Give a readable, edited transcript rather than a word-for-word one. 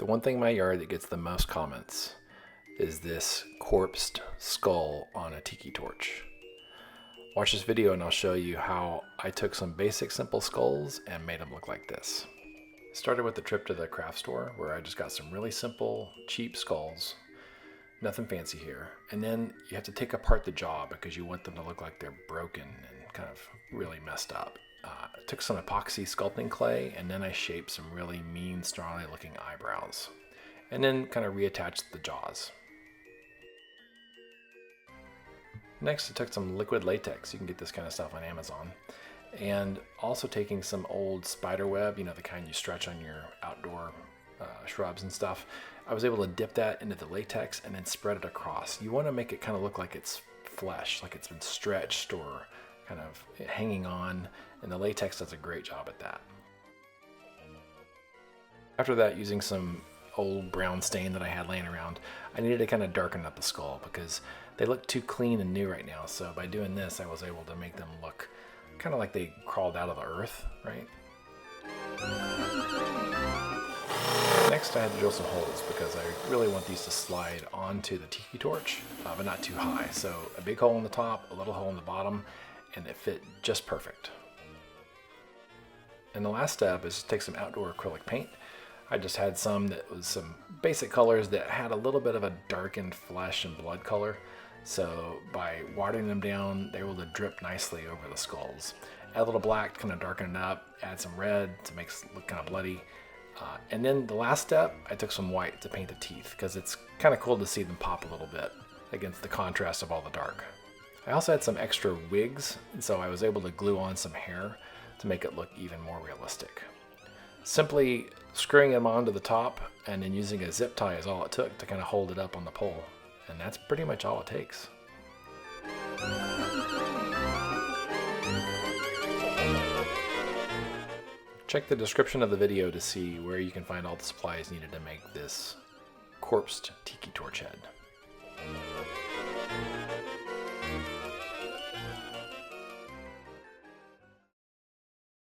The one thing in my yard that gets the most comments is this corpsed skull on a tiki torch. Watch this video and I'll show you how I took some basic simple skulls and made them look like this. Started with the trip to the craft store where I just got some really simple, cheap skulls. Nothing fancy here. And then you have to take apart the jaw because you want them to look like they're broken and kind of really messed up. I took some epoxy sculpting clay and then I shaped some really mean, snarly looking eyebrows. And then kind of reattached the jaws. Next, I took some liquid latex. You can get this kind of stuff on Amazon. And also taking some old spider web, you know, the kind you stretch on your outdoor shrubs and stuff. I was able to dip that into the latex and then spread it across. You want to make it kind of look like it's flesh, like it's been stretched or kind of hanging on, and the latex does a great job at that. After that, using some old brown stain that I had laying around, I needed to kind of darken up the skull because they look too clean and new right now. So by doing this, I was able to make them look kind of like they crawled out of the earth, right? Next, I had to drill some holes because I really want these to slide onto the tiki torch, but not too high. So a big hole in the top, a little hole in the bottom, and it fit just perfect. And the last step is to take some outdoor acrylic paint. I just had some that was some basic colors that had a little bit of a darkened flesh and blood color. So by watering them down, they were able to drip nicely over the skulls. Add a little black to kind of darken it up, add some red to make it look kind of bloody. And then the last step, I took some white to paint the teeth because it's kind of cool to see them pop a little bit against the contrast of all the dark. I also had some extra wigs, and so I was able to glue on some hair to make it look even more realistic. Simply screwing them onto the top and then using a zip tie is all it took to kind of hold it up on the pole. And that's pretty much all it takes. Check the description of the video to see where you can find all the supplies needed to make this corpsed tiki torch head.